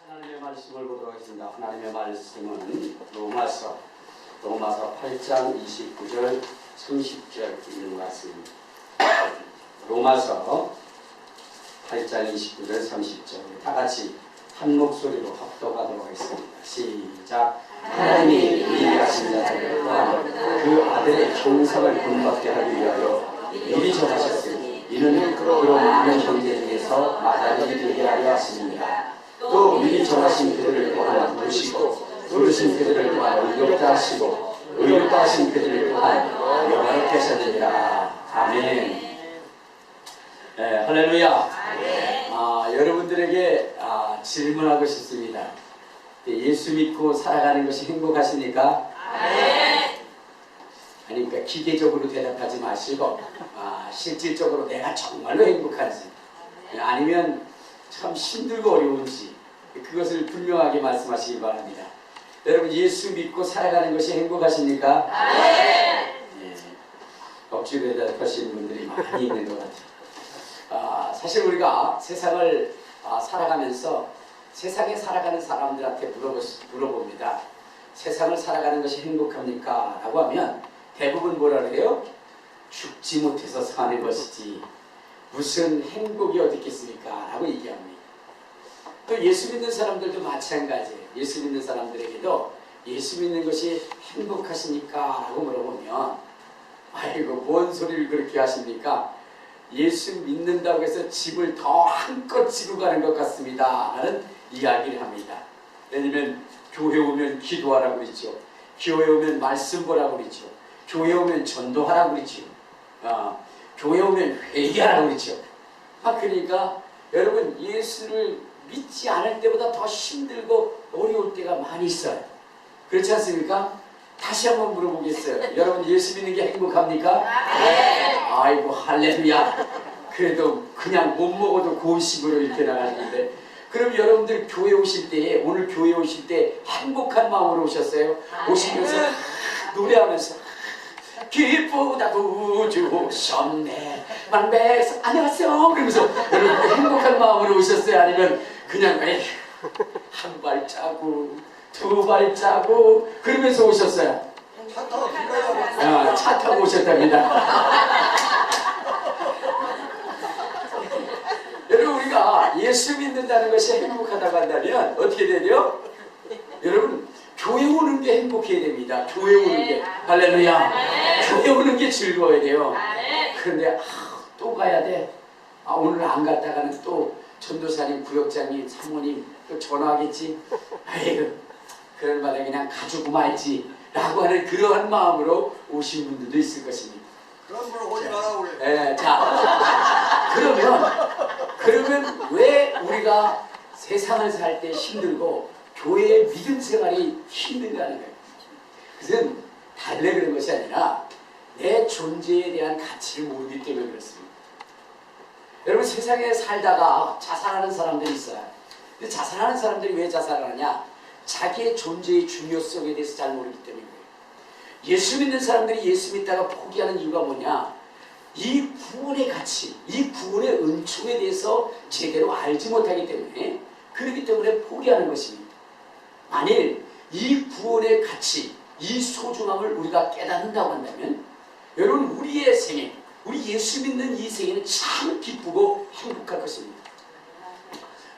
하나님의 말씀을 보도록 하겠습니다. 하나님의 말씀은 로마서 8장 29절 30절 있는 말씀입니다. 로마서 8장 29절 30절 다 같이 한 목소리로 합독하도록 하겠습니다. 시작. 하나님이 미리하신 자들을 포함 그 아들의 형상을 본받게 하기 위하여 미리 정하셨으니 이는 그로 많은 형제 중에서 마다리 되게 하려 하십니다. 또 미리 정하신 그들을 또한 부르시고 부르신 그들을 또한 의롭다 하시고 의롭다 하신 그들을 또한 영원케 하셨느니라. 아멘. 할렐루야. 여러분들에게 질문하고 싶습니다. 예수 믿고 살아가는 것이 행복하십니까? 아니, 그러니까 기계적으로 대답하지 마시고 실질적으로 내가 정말로 행복한지 아니면 참 힘들고 어려운지 그것을 분명하게 말씀하시기 바랍니다. 여러분, 예수 믿고 살아가는 것이 행복하십니까? 억지로 대답하시는 분들이 많이 있는 것 같아요. 사실 우리가 세상을 살아가면서 세상에 살아가는 사람들한테 물어봅니다. 세상을 살아가는 것이 행복합니까? 라고 하면 대부분 뭐라 그래요? 죽지 못해서 사는 것이지 무슨 행복이 어디 있겠습니까? 라고 얘기합니다. 또 예수 믿는 사람들도 마찬가지예요. 예수 믿는 사람들에게도 예수 믿는 것이 행복하십니까? 라고 물어보면 아이고 뭔 소리를 그렇게 하십니까? 예수 믿는다고 해서 집을 더 한껏 지고 가는 것 같습니다 라는 이야기를 합니다. 왜냐면 교회 오면 기도하라고 그러죠. 교회 오면 말씀 보라고 그러죠. 교회 오면 전도하라고 그러죠. 교회 오면 회개하라고 그러죠. 그러니까 여러분, 예수를 믿지 않을 때보다 더 힘들고 어려울 때가 많이 있어요. 그렇지 않습니까? 다시 한번 물어보겠어요. 여러분, 예수 믿는 게 행복합니까? 아이고 할렐루야. 그래도 그냥 못 먹어도 고식으로 이렇게 나가는데, 그럼 여러분들 교회 오실 때에, 오늘 교회 오실 때 행복한 마음으로 오셨어요? 오시면서 노래하면서 기쁘다 구주 오셨네 만백성 안녕하세요 그러면서 여러분들 행복한 마음으로 오셨어요? 아니면 그냥 한 발자국 두 발자국 그러면서 오셨어요? 차 타고 오셨답니다. 여러분, 우리가 예수 믿는다는 것이 행복하다고 한다면 어떻게 되죠? 여러분, 교회 오는 게 행복해야 됩니다. 교회 오는 게. 할렐루야. 교회 오는 게 즐거워야 돼요. 그런데 또 가야 돼. 오늘 안 갔다가는 또 전도사님, 구역장님, 사모님 또 전화하겠지. 아이고 그런 말에 그냥 가지고 말지 라고 하는 그러한 마음으로 오신 분들도 있을 것입니다. 그런 분 오지 말라고 그래요. 그러면 왜 우리가 세상을 살 때 힘들고 교회의 믿음 생활이 힘든가는 거예요. 그것은 달래 그런 것이 아니라 내 존재에 대한 가치를 모르기 때문에 그렇습니다. 여러분, 세상에 살다가 자살하는 사람들이 있어요. 근데 자살하는 사람들이 왜 자살하느냐? 자기의 존재의 중요성에 대해서 잘 모르기 때문이에요. 예수 믿는 사람들이 예수 믿다가 포기하는 이유가 뭐냐? 이 구원의 가치, 이 구원의 은총에 대해서 제대로 알지 못하기 때문에, 그렇기 때문에 포기하는 것입니다. 만일 이 구원의 가치, 이 소중함을 우리가 깨닫는다고 한다면 여러분, 우리의 생애, 우리 예수 믿는 이 생애는 참 기쁘고 행복할 것입니다.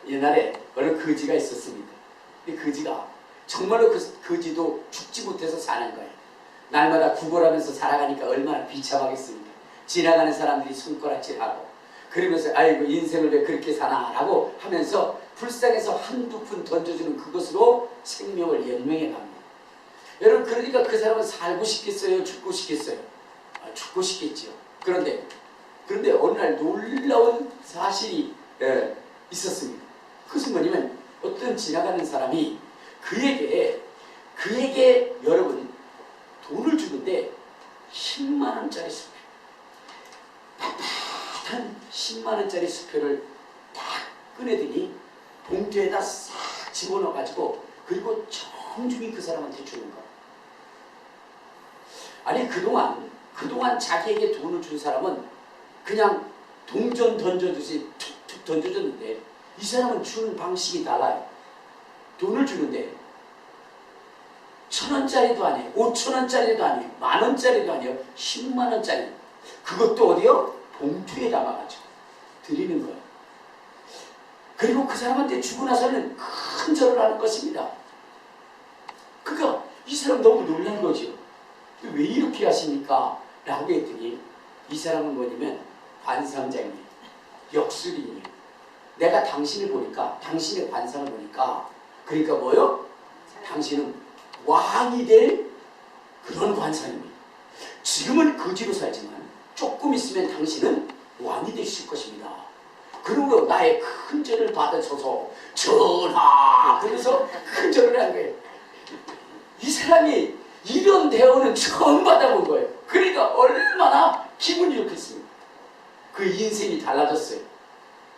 옛날에 어느 거지가 있었습니다. 근데 거지가 정말로 그 거지도 죽지 못해서 사는 거예요. 날마다 구걸하면서 살아가니까 얼마나 비참하겠습니까? 지나가는 사람들이 손가락질하고 그러면서 아이고 인생을 왜 그렇게 사나 라고 하면서 불쌍해서 한두 푼 던져주는 그것으로 생명을 연명해 갑니다. 여러분, 그러니까 그 사람은 살고 싶겠어요? 죽고 싶겠어요? 죽고 싶겠죠. 그런데 어느 날 놀라운 사실이 있었습니다. 그것은 뭐냐면 어떤 지나가는 사람이 그에게 여러분 돈을 주는데 10만원짜리 수표, 빳빳한 10만원짜리 수표를 딱 꺼내더니 봉투에다 싹 집어넣어가지고 그리고 정중히 그 사람한테 주는 거예요. 아니, 그동안 자기에게 돈을 준 사람은 그냥 동전 던져주지 툭툭 던져줬는데 이 사람은 주는 방식이 달라요. 돈을 주는데 1,000원짜리도 아니에요. 5,000원짜리도 아니에요. 10,000원짜리도 아니에요. 100,000원짜리. 그것도 어디요? 봉투에 담아가지고 드리는 거예요. 그리고 그 사람한테 주고 나서는 큰 절을 하는 것입니다. 그러니까 이 사람 너무 놀란 거죠. 왜 이렇게 하십니까? 라고 했더니 이 사람은 뭐냐면 관상장이에요. 역술인이에요. 내가 당신을 보니까, 당신의 관상을 보니까, 그러니까 뭐요? 당신은 왕이 될 그런 관상입니다. 지금은 거지로 살지만 조금 있으면 당신은 왕이 되실 것입니다. 그리고 나의 큰 절을 받으셔서 전하! 그래서 큰 절을 한 거예요. 이 사람이 이런 대우는 처음 받아본 거예요. 그러니까 얼마나 기분이 좋겠습니까? 그 인생이 달라졌어요.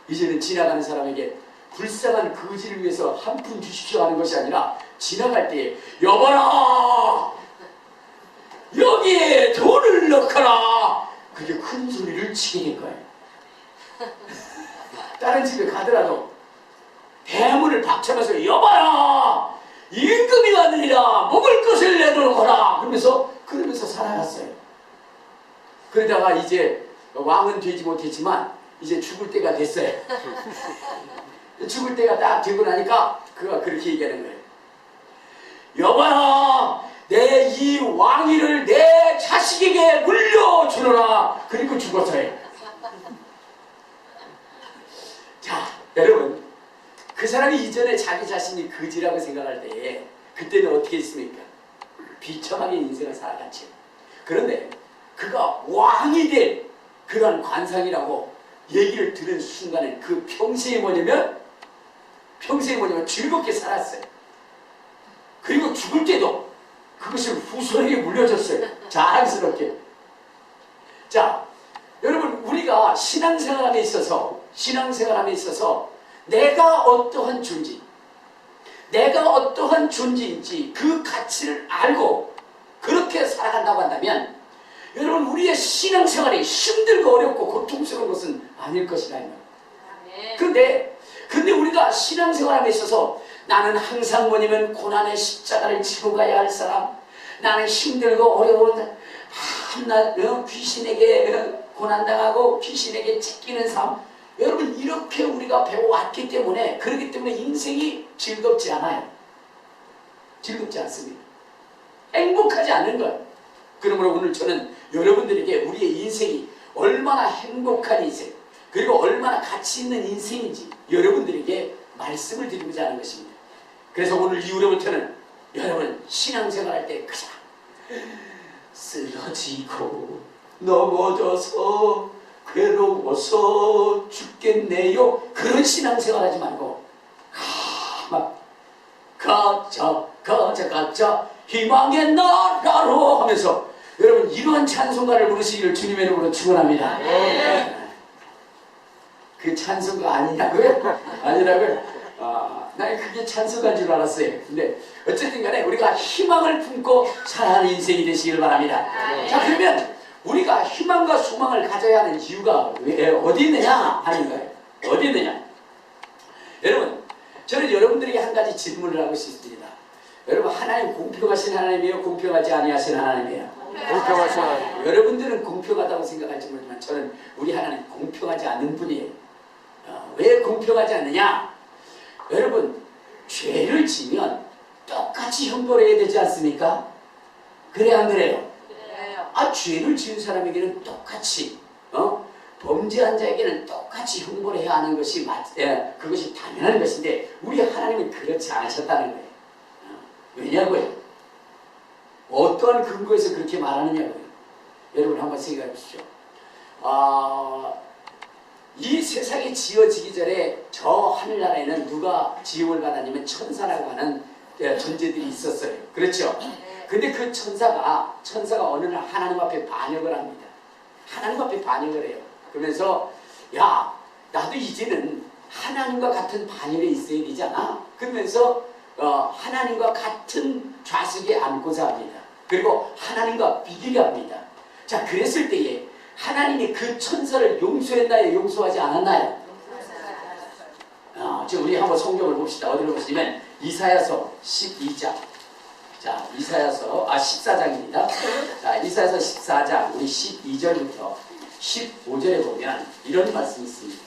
이제는 지나가는 사람에게 불쌍한 거지를 위해서 한 푼 주십시오 하는 것이 아니라 지나갈 때 여봐라! 여기에 돈을 넣거라! 그게 큰 소리를 치게 된 거예요. 다른 집에 가더라도 대문을 박차면서 여봐라! 임금이 왔느니라! 먹을 것을 내놓으라! 그러면서 살아갔어요. 그러다가 이제 왕은 되지 못했지만 이제 죽을 때가 됐어요. 죽을 때가 딱 되고 나니까 그가 그렇게 얘기하는 거예요. 여봐라! 내 이 왕위를 내 자식에게 물려주노라! 그리고 죽었어요. 자, 여러분, 그 사람이 이전에 자기 자신이 거지라고 생각할 때에 그때는 어떻게 했습니까? 비참하게 인생을 살아갔죠. 그런데 그가 왕이 될 그런 관상이라고 얘기를 들은 순간에 그 평생이 뭐냐면 즐겁게 살았어요. 그리고 죽을 때도 그것을 후손에게 물려줬어요. 자랑스럽게. 자, 여러분, 우리가 신앙생활함에 있어서 내가 어떠한 존재인지 그 가치를 알고 그렇게 살아간다고 한다면 여러분, 우리의 신앙생활이 힘들고 어렵고 고통스러운 것은 아닐 것이다. 근데 우리가 신앙생활함에 있어서 나는 항상 뭐냐면 고난의 십자가를 지고 가야 할 사람, 나는 힘들고 어려운 한낱 귀신에게 고난당하고 귀신에게 찢기는 삶, 여러분 이렇게 우리가 배워왔기 때문에, 그렇기 때문에 인생이 즐겁지 않아요. 즐겁지 않습니다. 행복하지 않는 거예요. 그러므로 오늘 저는 여러분들에게 우리의 인생이 얼마나 행복한 인생, 그리고 얼마나 가치 있는 인생인지 여러분들에게 말씀을 드리고자 하는 것입니다. 그래서 오늘 이후로부터는 여러분 신앙생활할 때 그냥 쓰러지고 넘어져서 괴로워서 죽겠네요, 그런 신앙생활 하지 말고 막 가자 희망의 나라로 하면서 여러분 이러한 찬송가를 부르시기를 주님의 이름으로 축원합니다. 그 찬송가 아니냐고요? 아니라고요? 난 그게 찬송가인 줄 알았어요. 근데 어쨌든 간에 우리가 희망을 품고 살아가는 인생이 되시길 바랍니다. 자, 그러면 우리가 희망과 소망을 가져야 하는 이유가 어디 있느냐 하는 거예요. 어디 있느냐? 여러분, 저는 여러분들에게 한 가지 질문을 하고 싶습니다. 여러분, 하나님 공평하신 하나님이에요? 공평하지 아니하신 하나님이에요? 공평하신 하나님. 여러분들은 공평하다고 생각할지 모르지만 저는 우리 하나님 공평하지 않는 분이에요. 왜 공평하지 않느냐? 여러분, 죄를 지면 똑같이 형벌해야 되지 않습니까? 그래 안 그래요? 그래요. 죄를 지은 사람에게는 똑같이 범죄한 자에게는 똑같이 형벌해야 하는 것이 그것이 당연한 것인데 우리 하나님은 그렇지 않으셨다는 거예요. 왜냐고요? 어떠한 근거에서 그렇게 말하느냐고요? 여러분 한번 생각해 보십시오. 이 세상이 지어지기 전에 저 하늘나라에는 누가 지음을 받았냐면 천사라고 하는 존재들이 있었어요. 그렇죠? 근데 그 천사가 어느 날 하나님 앞에 반역을 합니다. 하나님 앞에 반역을 해요. 그러면서 야, 나도 이제는 하나님과 같은 반열에 있어야 되잖아. 그러면서 하나님과 같은 좌석에 앉고자 합니다. 그리고 하나님과 비교를 합니다. 자, 그랬을 때에 하나님이 그 천사를 용서했나요? 용서하지 않았나요? 지금 우리 한번 성경을 봅시다. 어디로 보시면 이사야서 12장. 자, 이사야서 14장입니다. 자, 이사야서 14장 우리 12절부터 15절에 보면 이런 말씀이 있습니다.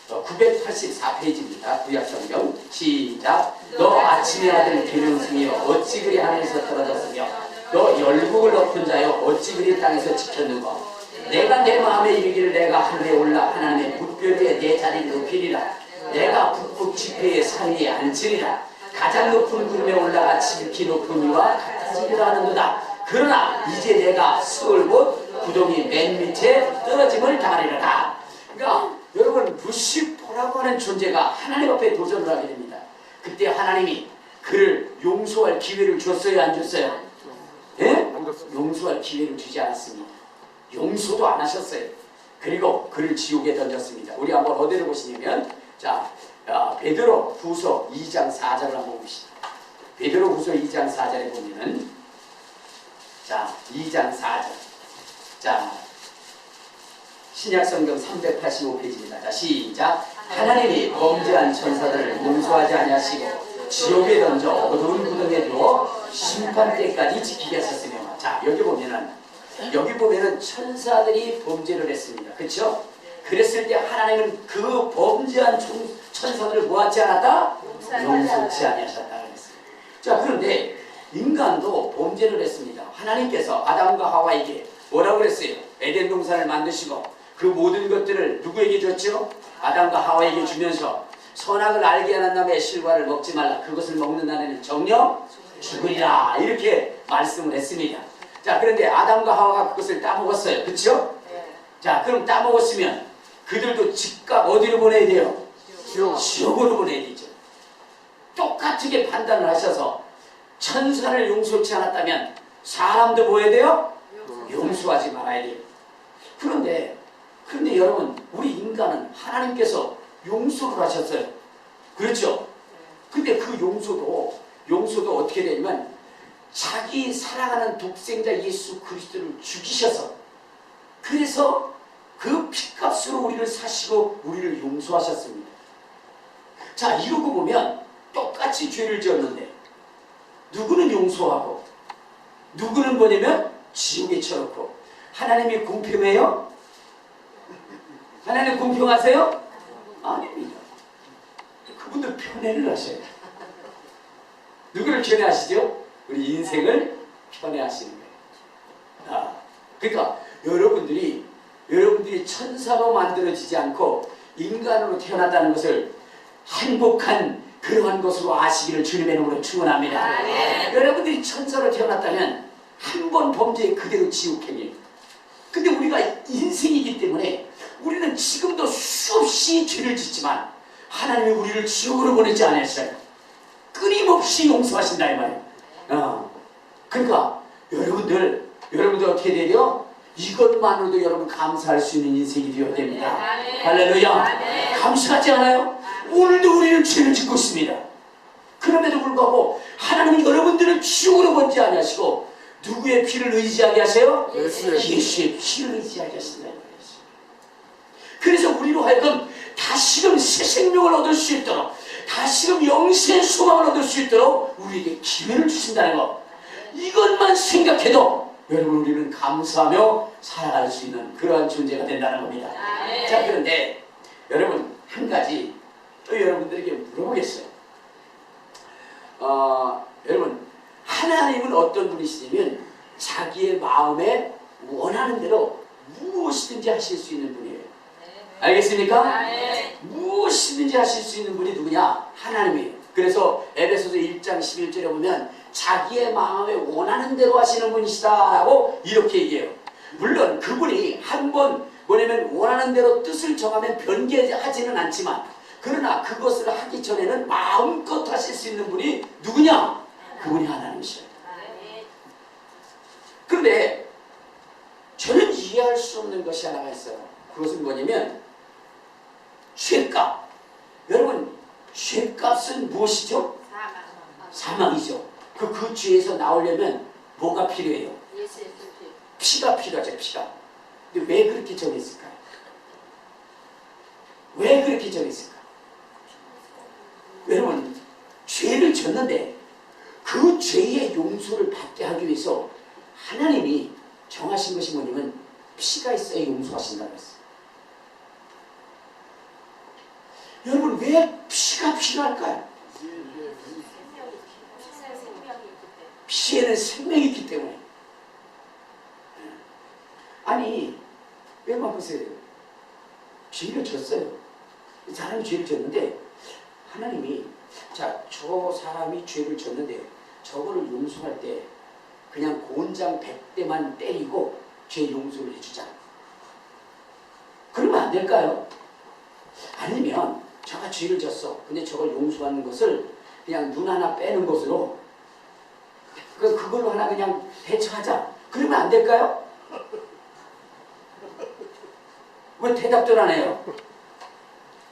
984페이지입니다. 구약성경 시작. 너 아침의 아들 기름승이여 어찌 그리 하늘에서 떨어졌으며 너 열국을 엎은 자여 어찌 그리 땅에서 지켰는가. 내가 내 마음에 이르기를 내가 하늘에 올라 하나님의 뭇별 위에 내 자리를 높이리라. 내가 북극 지폐의 산 위에 앉으리라. 가장 높은 구름에 올라가 지극히 높은 이와 같아지리라 하는도다. 그러나 이제 내가 수월 곧 구덩이 맨 밑에 떨어짐을 당하리라. 그러니까 여러분 루시퍼라고 하는 존재가 하나님 앞에 도전을 하게 됩니다. 그때 하나님이 그를 용서할 기회를 줬어요, 안 줬어요? 예? 용서할 기회를 주지 않았습니다. 용서도 안 하셨어요. 그리고 그를 지옥에 던졌습니다. 우리 한번 어디를 보시냐면 자, 베드로 후서 2장 4절을 한번 봅시다. 베드로 후서 2장 4절에 보면은 자, 2장 4절. 자, 신약성경 385페이지입니다. 자, 시작. 하나님이 범죄한 천사들을 용서하지 아니하시고 지옥에 던져 어두운 구덩이에 두어 심판 때까지 지키게 하셨으며. 자, 여기 보면은 천사들이 범죄를 했습니다. 그렇죠? 그랬을 때 하나님은 그 범죄한 천사들을 뭐하지 않았다? 용서치 아니하셨다 그랬어요. 자, 그런데 인간도 범죄를 했습니다. 하나님께서 아담과 하와에게 뭐라고 그랬어요? 에덴 동산을 만드시고 그 모든 것들을 누구에게 줬죠? 아담과 하와에게 주면서 선악을 알게 하는 남의 실과를 먹지 말라. 그것을 먹는 날에는 정녕 죽으리라. 이렇게 말씀을 했습니다. 자, 그런데 아담과 하와가 그것을 따먹었어요. 그렇죠? 자, 그럼 따먹었으면 그들도 즉각 어디로 보내야 돼요? 지옥으로 보내야 되죠. 똑같게 판단을 하셔서 천사를 용서치 않았다면 사람도 뭐 해야 돼요? 용서하지 말아야 돼요. 그런데 여러분, 우리 인간은 하나님께서 용서를 하셨어요. 그렇죠? 근데 그 용서도 어떻게 되냐면 자기 사랑하는 독생자 예수 그리스도를 죽이셔서 그래서 그 핏값으로 우리를 사시고 우리를 용서하셨습니다. 자, 이러고 보면 똑같이 죄를 지었는데 누구는 용서하고 누구는 뭐냐면 지옥에 쳐놓고. 하나님이 공평해요? 하나님 공평하세요? 아닙니다. 그분도 편애를 하셔요. 누구를 편애하시죠? 우리 인생을 편애하시는 거예요. 그러니까 여러분들이 천사로 만들어지지 않고 인간으로 태어났다는 것을 행복한 그러한 것으로 아시기를 주님의 이름으로 축원합니다. 여러분들이 천사로 태어났다면 한 번 범죄에 그대로 지옥행이에요. 근데 우리가 인생이기 때문에 우리는 지금도 수없이 죄를 짓지만 하나님이 우리를 지옥으로 보내지 않았어요. 끊임없이 용서하신다 이 말이에요. 그러니까 여러분들 어떻게 되려? 이것만으로도 여러분 감사할 수 있는 인생이 되어야 됩니다. 할렐루야. 감사하지 않아요? 오늘도 우리는 죄를 짓고 있습니다. 그럼에도 불구하고 하나님은 여러분들을 지옥으로 보내지 아니하시고 누구의 피를 의지하게 하세요? 예수의 피를 의지하게 하신다. 그래서 우리로 하여금 다시금 새 생명을 얻을 수 있도록 다시금 영생의 소망을 얻을 수 있도록 우리에게 기회를 주신다는 것, 이것만 생각해도 여러분 우리는 감사하며 살아갈 수 있는 그러한 존재가 된다는 겁니다. 자, 그런데 여러분 한 가지 또 여러분들에게 물어보겠어요. 여러분 하나님은 어떤 분이시냐면 자기의 마음에 원하는 대로 무엇이든지 하실 수 있는 분이에요. 알겠습니까? 무엇이든지 하실 수 있는 분이 누구냐? 하나님이에요. 그래서 에베소서 1장 11절에 보면 자기의 마음에 원하는 대로 하시는 분이시다라고 이렇게 얘기해요. 물론 그분이 한번 뭐냐면 원하는 대로 뜻을 정하면 변개하지는 않지만 그러나 그것을 하기 전에는 마음껏 하실 수 있는 분이 누구냐? 그분이 하나님이셔요. 그런데 저는 이해할 수 없는 것이 하나가 있어요. 그것은 뭐냐면 죄값. 여러분 죄값은 무엇이죠? 사망이죠. 그 죄에서 나오려면 뭐가 필요해요? 피가 필요하죠. 피가. 근데 왜 그렇게 정했을까요? 왜 그렇게 정했을까요? 여러분 죄를 졌는데 그 죄의 용서를 받게 하기 위해서 하나님이 정하신 것이 뭐냐면 피가 있어야 용서하신다고 했어요. 여러분 왜 피가 필요할까요? 피에는 생명이 있기 때문에. 아니 여러분 보세요. 죄를 졌어요. 사람이 죄를 졌는데 하나님이 자, 저 사람이 죄를 졌는데 저거를 용서할 때 그냥 곤장 100대만 때리고 죄 용서를 해주자. 그러면 안 될까요? 아니면 저가 죄를 졌어. 근데 저걸 용서하는 것을 그냥 눈 하나 빼는 것으로 그걸로 하나 그냥 대처하자. 그러면 안 될까요? 왜 대답도 안 해요?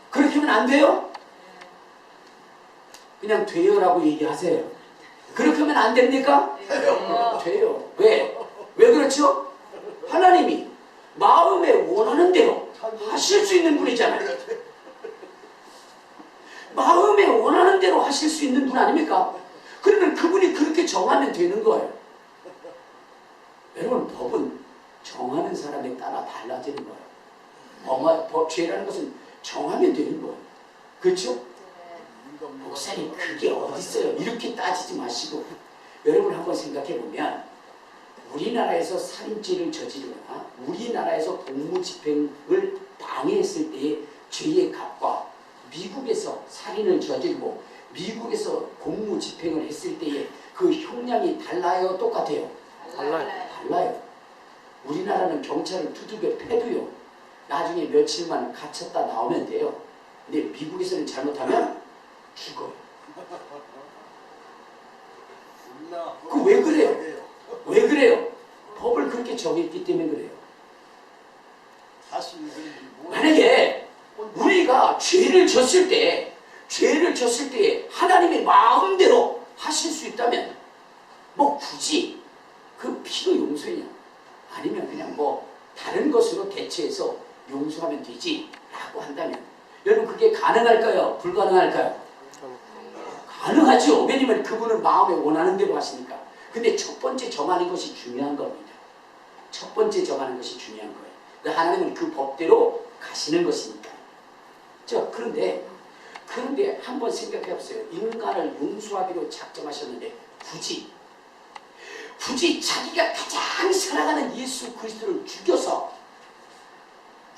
그렇게 하면 안 돼요? 그냥 돼요라고 얘기하세요. 그렇게 하면 안 됩니까? 돼요. 왜? 왜 그렇죠? 하나님이 마음에 원하는 대로 하실 수 있는 분이잖아요. 마음에 원하는 대로 하실 수 있는 분 아닙니까? 그러면 그분이 그렇게 정하면 되는 거예요. 여러분 법은 정하는 사람에 따라 달라지는 거예요. 죄라는 것은 정하면 되는 거예요. 그렇죠? 목사님 그게 어디 있어요? 이렇게 따지지 마시고 여러분 한번 생각해 보면 우리나라에서 살인죄를 저지르거나 우리나라에서 공무집행을 방해했을 때의 죄의 값과 미국에서 살인을 저지르고 미국에서 공무집행을 했을 때의 그 형량이 달라요? 똑같아요? 달라요. 우리나라는 경찰을 두들겨 패도요 나중에 며칠만 갇혔다 나오면 돼요. 근데 미국에서는 잘못하면 죽어요. 그 왜 그래요? 왜 그래요? 법을 그렇게 정했기 때문에 그래요. 만약에 우리가 죄를 졌을 때 하나님의 마음대로 하실 수 있다면 뭐 굳이 그 피로 용서냐 아니면 그냥 뭐 다른 것으로 대체해서 용서하면 되지 라고 한다면 여러분 그게 가능할까요? 불가능할까요? 가능하죠. 왜냐면 그분은 마음에 원하는 대로 하시니까. 근데 첫 번째 정하는 것이 중요한 겁니다. 첫 번째 정하는 것이 중요한 거예요. 하나님은 그 법대로 가시는 것이니까. 그런데 한번 생각해 보세요. 인간을 용서하기로 작정하셨는데 굳이 자기가 가장 사랑하는 예수 그리스도를 죽여서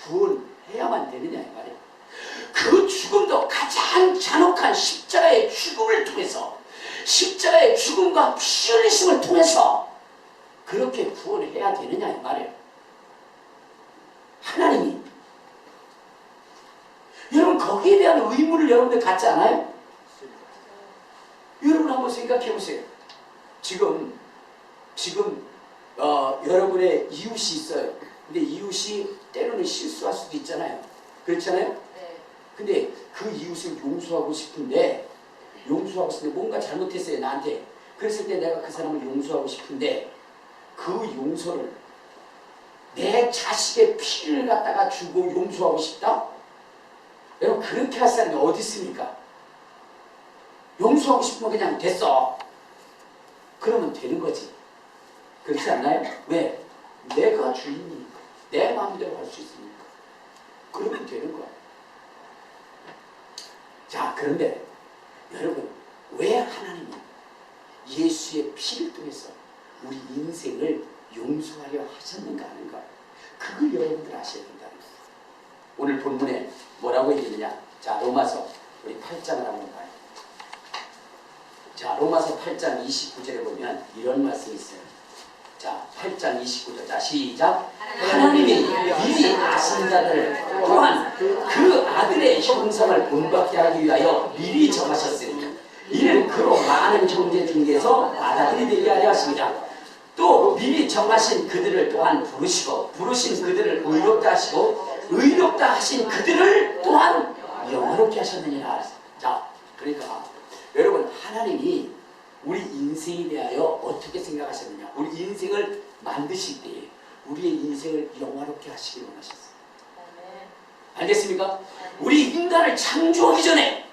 구원해야만 되느냐 이 말이에요. 그 죽음도 가장 잔혹한 십자가의 죽음을 통해서 십자가의 죽음과 피 흘리심을 통해서 그렇게 구원해야 되느냐 이 말이에요. 하나님이 여러분 거기에 대한 의무를 여러분들 갖지 않아요? 여러분 한번 생각해 보세요. 지금 여러분의 이웃이 있어요. 근데 이웃이 때로는 실수할 수도 있잖아요. 그렇잖아요? 네. 근데 그 이웃을 용서하고 싶은데 뭔가 잘못했어요 나한테. 그랬을 때 내가 그 사람을 용서하고 싶은데 그 용서를 내 자식의 피를 갖다가 주고 용서하고 싶다? 여러분 그렇게 할 사람이 어디 있습니까? 용서하고 싶으면 그냥 됐어. 그러면 되는 거지. 그렇지 않나요? 왜? 내가 주인이니까. 내 마음대로 할 수 있으니까. 그러면 되는 거야. 자, 그런데 여러분 왜 하나님은 예수의 피를 통해서 우리 인생을 용서하려 하셨는가 하는 거 그걸 여러분들 아셔야 된다는 거예요. 오늘 본문에 뭐라고 얘기했느냐. 자, 로마서 우리 8장을 한번 봐요. 자, 로마서 8장 29절에 보면 이런 말씀이 있어요. 자, 8장 29절. 자, 시작. 하나님이 미리 아신 자들 또한 그 아들의 형상을 본받게 하기 위하여 미리 정하셨으니 이는 그로 많은 형제 중에서 마다들이 되게 하려 하십니다. 또 미리 정하신 그들을 또한 부르시고 부르신 그들을 의롭다 하시고 의롭다 하신 그들을 또한 영화롭게 하셨느니라. 자, 그러니까 여러분 하나님이 우리 인생에 대하여 어떻게 생각하셨느냐. 우리 인생을 만드실 때에 우리의 인생을 영화롭게 하시길 원하셨어요. 알겠습니까? 우리 인간을 창조하기 전에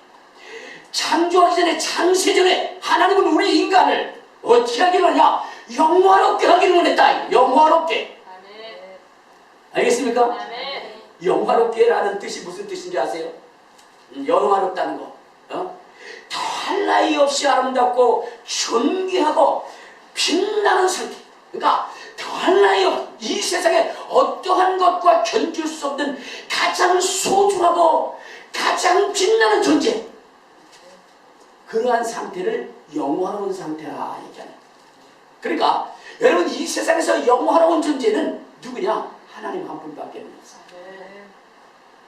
창조하기 전에 창세전에 하나님은 우리 인간을 어떻게 하기로 하냐? 영화롭게 하기로 원했다. 영화롭게. 아멘. 알겠습니까? 아멘. 영화롭게라는 뜻이 무슨 뜻인지 아세요? 영화롭다는 거. 더할 나위 없이 아름답고 존귀하고 빛나는 상태. 그러니까 더할 나위 없. 이 세상에 어떠한 것과 견줄 수 없는 가장 소중하고 가장 빛나는 존재. 그러한 상태를 영화로운 상태라 얘기하는. 그러니까 여러분 이 세상에서 영화로운 존재는 누구냐? 하나님 한 분밖에 없어요.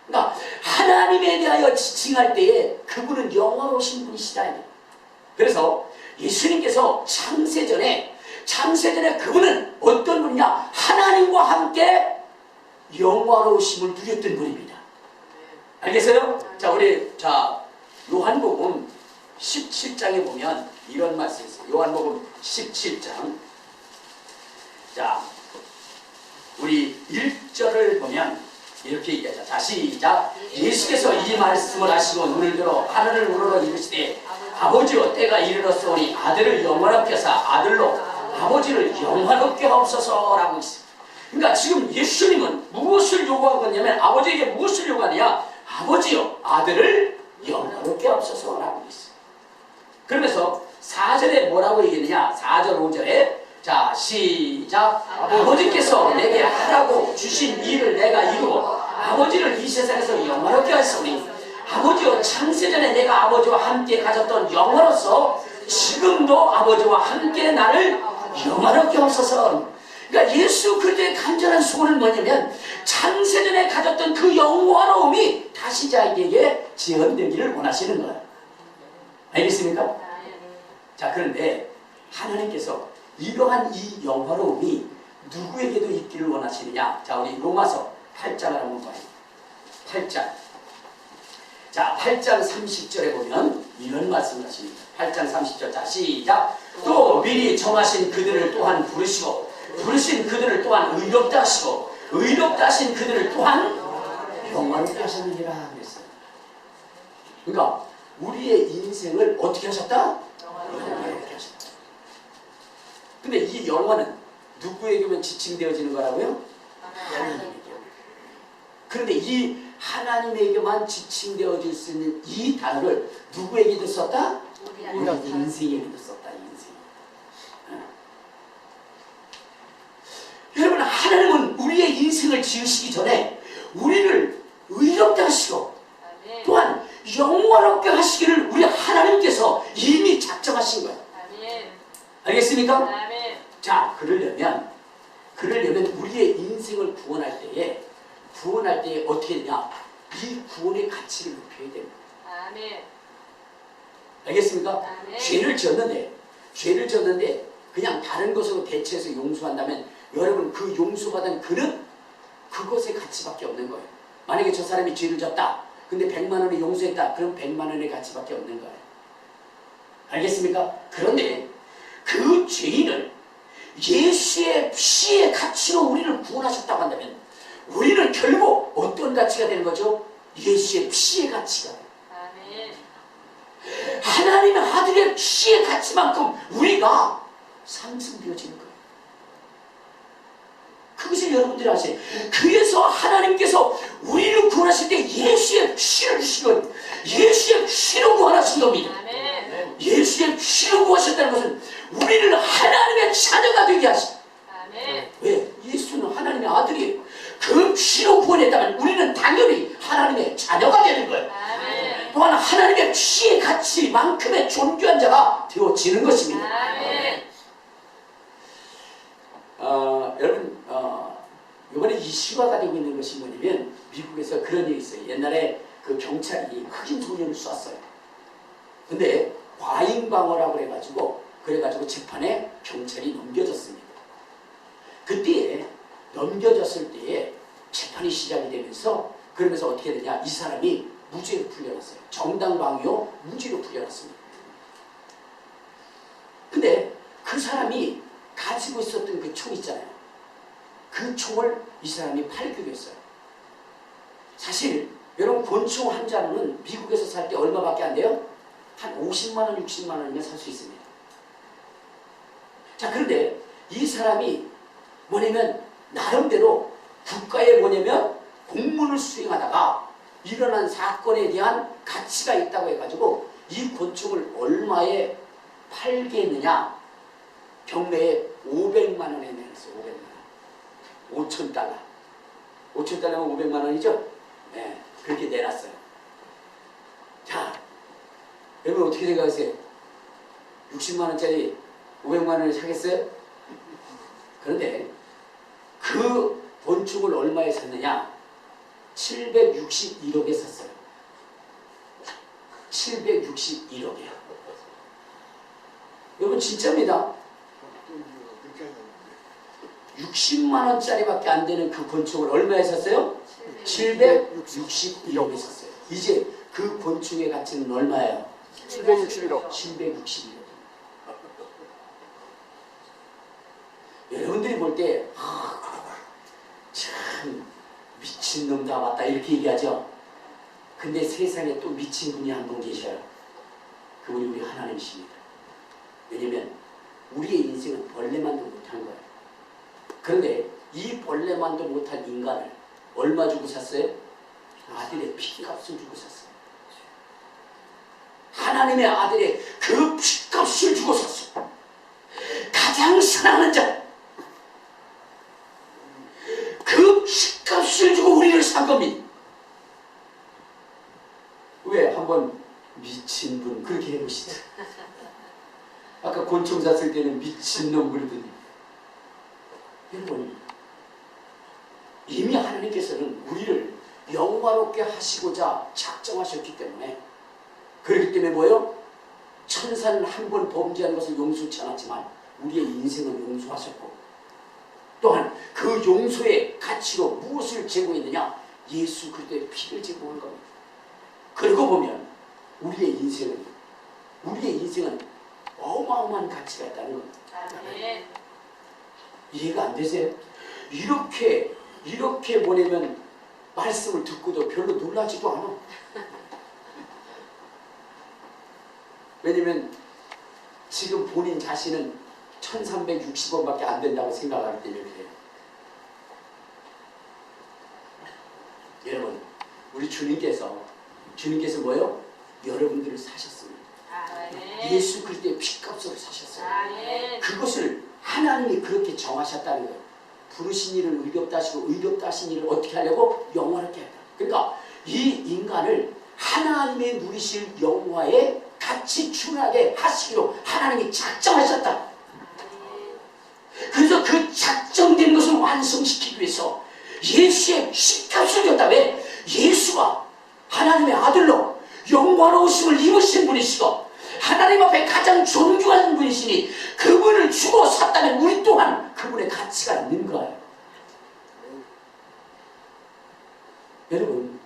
그러니까 하나님에 대하여 지칭할 때에 그분은 영화로우신 분이시다. 그래서 예수님께서 창세전에 그분은 어떤 분이냐? 하나님과 함께 영화로우심을 누렸던 분입니다. 알겠어요? 자, 우리 요한복음 17장에 보면 이런 말씀이 있어요. 요한복음 17장. 자, 우리 1절을 보면 이렇게 얘기하자. 자, 시작. 예수께서 이 말씀을 하시고 눈을 들어 하늘을 우러러 이르시되 아버지여 때가 이르렀으니 아들을 영원롭게 하사 아들로 아버지를 영원롭게 하옵소서라고 있어요. 그러니까 지금 예수님은 무엇을 요구하고 있냐면 아버지에게 무엇을 요구하느냐? 아버지여 아들을 영원롭게 하옵소서라고 있어요. 그러면서 4절에 뭐라고 얘기했느냐? 4절 5절에 자 시작. 아버지께서 내게 하라고 주신 일을 내가 이루고 아버지를 이 세상에서 영화롭게 하였으니 아버지여 창세전에 내가 아버지와 함께 가졌던 영화로서 지금도 아버지와 함께 나를 영화롭게 하옵소서. 그러니까 예수 그리스도의 간절한 소원은 뭐냐면 창세전에 가졌던 그 영화로움이 다시 자기에게 재현되기를 원하시는 거예요. 알겠습니까? 자, 그런데 하나님께서 이러한 이 영화로움이 누구에게도 있기를 원하시느냐? 자, 우리 로마서 8장을 한번 봐요. 8장. 자, 8장 30절에 보면 이런 말씀을 하십니다. 8장 30절. 자, 시작. 또 미리 정하신 그들을 또한 부르시고 부르신 그들을 또한 의롭다 하시고 의롭다 하신 그들을 또한 영화롭게 하셨느니라 그랬어요. 그러니까 우리의 인생을 어떻게 하셨다? 영화롭게 하셨다. 근데 이 영화는 누구에게만 지칭되어지는 거라고요? 하나님에게. 그런데 이 하나님에게만 지칭되어질 수 있는 이 단어를 누구에게도 썼다? 우리 인생에게도 썼다. 인생. 여러분, 하나님은 우리의 인생을 지으시기 전에 우리를 의롭게 하시고 또한 영원롭게 하시기를 우리 하나님께서 이미 작정하신 거예요. 알겠습니까? 자, 그러려면 우리의 인생을 구원할 때에 어떻게 되냐? 이 구원의 가치를 높여야 됩니다. 알겠습니까? 죄를 지었는데 그냥 다른 것으로 대체해서 용서한다면 여러분 그 용서받은 그는 그것의 가치밖에 없는 거예요. 만약에 저 사람이 죄를 졌다. 근데 100만 원을 용서했다. 그럼 100만 원의 가치밖에 없는 거예요. 알겠습니까? 그런데 그 죄인을 예수의 피의 가치로 우리를 구원하셨다고 한다면 우리는 결국 어떤 가치가 되는 거죠? 예수의 피의 가치가. 하나님의 아들의 피의 가치만큼 우리가 상승되어지는 거예요. 그것을 여러분들이 아세요. 그래서 하나님께서 우리를 구원하실 때 예수의 피를 주신 것, 예수의 피로 구원하신 겁니다. 예수의 피로 구하셨다는 것은 우리를 하나님의 자녀가 되게 하시다. 왜? 예수는 하나님의 아들이에요. 그 피로 구원했다면 우리는 당연히 하나님의 자녀가 되는 거예요. 또한 하나님의 피의 가치만큼의 존귀한 자가 되어지는 것입니다. 여러분, 이번에 이슈가 되고 있는 것이 뭐냐면 미국에서 그런 일이 있어요. 옛날에 그 경찰이 흑인 소년을 쐈어요. 근데 과잉방어라고 그래가지고 재판에 경찰이 넘겨졌습니다. 그때에 넘겨졌을 때에 재판이 시작이 되면서 그러면서 어떻게 되냐? 이 사람이 무죄로 풀려났어요. 정당방위로 무죄로 풀려났습니다. 근데 그 사람이 가지고 있었던 그 총 있잖아요. 그 총을 이 사람이 팔기했어요. 사실 여러분 권총 한 자루는 미국에서 살 때 얼마밖에 안 돼요? 한 50만 원, 60만 원이면 살 수 있습니다. 자, 그런데 이 사람이 뭐냐면 나름대로 국가에 뭐냐면 공무원을 수행하다가 일어난 사건에 대한 가치가 있다고 해가지고 이 권총을 얼마에 팔겠느냐? 경매에 500만 원에 내놨어요. 500만 원. 5,000달러. 5,000달러면 500만 원이죠? 네, 그렇게 내놨어요. 자, 여러분 어떻게 생각하세요? 60만 원짜리 500만 원을 사겠어요? 그런데 그 권총을 얼마에 샀느냐? 761억에 샀어요. 761억이요. 여러분 진짜입니다. 60만 원짜리밖에 안 되는 그 권총을 얼마에 샀어요? 761억에 샀어요. 이제 그 권총의 가치는 얼마예요? 761억. 761억. 여러분들이 볼 때 참 미친놈 다 왔다 이렇게 얘기하죠. 근데 세상에 또 미친 분이 한 분 계셔요. 그분이 우리 하나님이십니다. 왜냐면 우리의 인생은 벌레만도 못한 거예요. 그런데 이 벌레만도 못한 인간을 얼마 주고 샀어요? 아들의 피값을 주고 샀어요. 하나님의 아들의 그 피값을 주고 샀어요. 가장 사랑하는 자, 그 피값을 주고 우리를 산 겁니다. 왜? 한번 미친 분 그렇게 해보시죠. 아까 곤충 샀을 때는 미친놈 그러더니 여러분 이미 하나님께서는 우리를 영화롭게 하시고자 작정하셨기 때문에 그렇기 때문에 뭐예요? 천사는 한 번 범죄한 것을 용서치 않았지만 우리의 인생을 용서하셨고 또한 그 용서의 가치로 무엇을 제공했느냐? 예수 그리스도의 피를 제공한 겁니다. 그러고 보면 우리의 인생은 어마어마한 가치가 있다는 겁니다. 이해가 안 되세요? 이렇게 보내면 말씀을 듣고도 별로 놀라지도 않아. 왜냐면 지금 본인 자신은 1360원밖에 안 된다고 생각하기 때문에 그래요. 여러분 우리 주님께서 뭐예요? 여러분들을 사셨습니다. 예수 그리스도의 피값으로 사셨어요. 그것을 하나님이 그렇게 정하셨다는 거예요. 부르신 일을 의롭다 하시고 의롭다 하신 일을 어떻게 하려고? 영화롭게 하다. 그러니까 이 인간을 하나님의 누리실 영화에 같이 충하게 하시기로 하나님이 작정하셨다. 그래서 그 작정된 것을 완성시키기 위해서 예수의 피값을 줬다. 왜? 예수가 하나님의 아들로 영광로우심을 입으신 분이시고 하나님 앞에 가장 존귀한 분이시니 그분을 주고 샀다면 우리 또한 그분의 가치가 있는 거예요. 여러분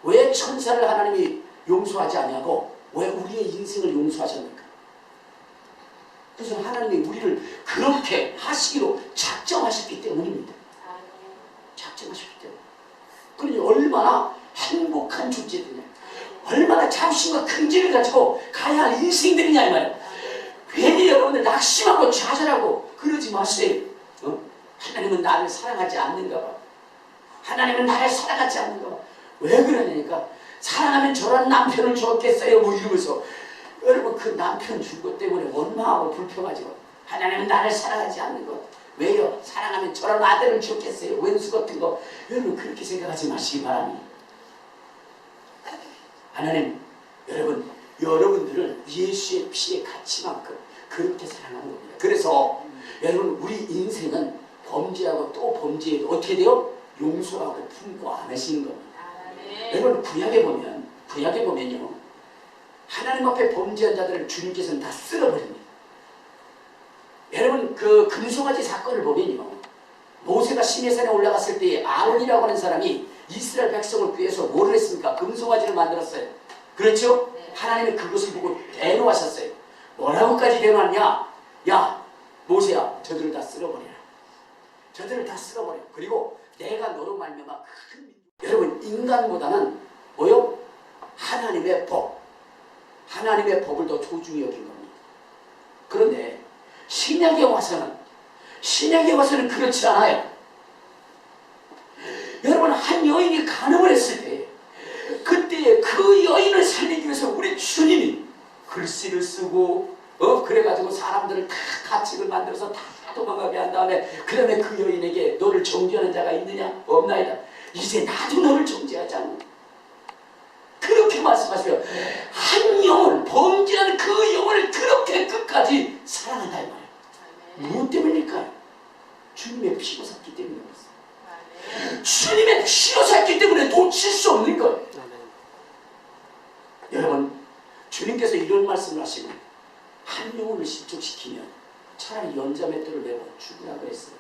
왜 천사를 하나님이 용서하지 않냐고? 왜 우리의 인생을 용서하셨는가? 그래서 하나님이 우리를 그렇게 하시기로 작정하셨기 때문입니다. 작정하셨기 때문에. 그러니 얼마나 행복한 존재들이냐, 얼마나 자부심과 긍지를 가지고 가야 할 인생들이냐 이 말이에요. 괜히 여러분들 낙심하고 좌절하고 그러지 마세요. 하나님은 나를 사랑하지 않는가 봐. 하나님은 나를 사랑하지 않는가 봐. 왜 그러냐니까 사랑하면 저런 남편을 줬겠어요 뭐 이러면서 여러분 그 남편 준 것 때문에 원망하고 불평하지만 하나님은 나를 사랑하지 않는 것. 왜요? 사랑하면 저런 아들을 줬겠어요 원수 같은 거. 여러분 그렇게 생각하지 마시기 바랍니다. 하나님 여러분들을 예수의 피의 가치만큼 그렇게 사랑하는 겁니다. 그래서 여러분 우리 인생은 범죄하고 또 범죄해도 어떻게 돼요? 용서하고 품고 안 하시는 겁니다. 여러분 구약에 보면요 하나님 앞에 범죄한 자들을 주님께서는 다 쓸어버립니다. 여러분 그 금송아지 사건을 보면요 모세가 시내산에 올라갔을 때 아론이라고 하는 사람이 이스라엘 백성을 구해서 뭐를 했습니까? 금송아지를 만들었어요. 그렇죠? 하나님은 그것을 보고 대노하셨어요. 뭐라고까지 대노하냐? 야 모세야 저들을 다 쓸어버려라. 저들을 다 쓸어버려. 그리고 내가 너로 말미암아 큰 여러분 인간보다는 뭐요? 하나님의 법, 하나님의 법을 더 소중히 여긴 겁니다. 그런데 신약에 와서는 그렇지 않아요. 여러분, 한 여인이 간음을 했을 때 그때 그 여인을 살리기 위해서 우리 주님이 글씨를 쓰고 그래가지고 사람들을 다 가책을 만들어서 다 도망가게 한 다음에 그 다음에 그 여인에게 너를 정죄하는 자가 있느냐? 없나이다. 이제 나도 너를 정죄하지 않는 그렇게 말씀하시고요. 한 영혼, 범죄한 그 영혼을 그렇게 끝까지 사랑한다 이 말이에요. 무엇 때문일까요? 주님의 피로 샀기 때문에 그렇습니다. 주님의 피로 샀기 때문에 놓칠 수 없는 거예요. 여러분, 주님께서 이런 말씀을 하시고 한 영혼을 실족시키면 차라리 연자맷돌을 메고 죽으라 그랬어요.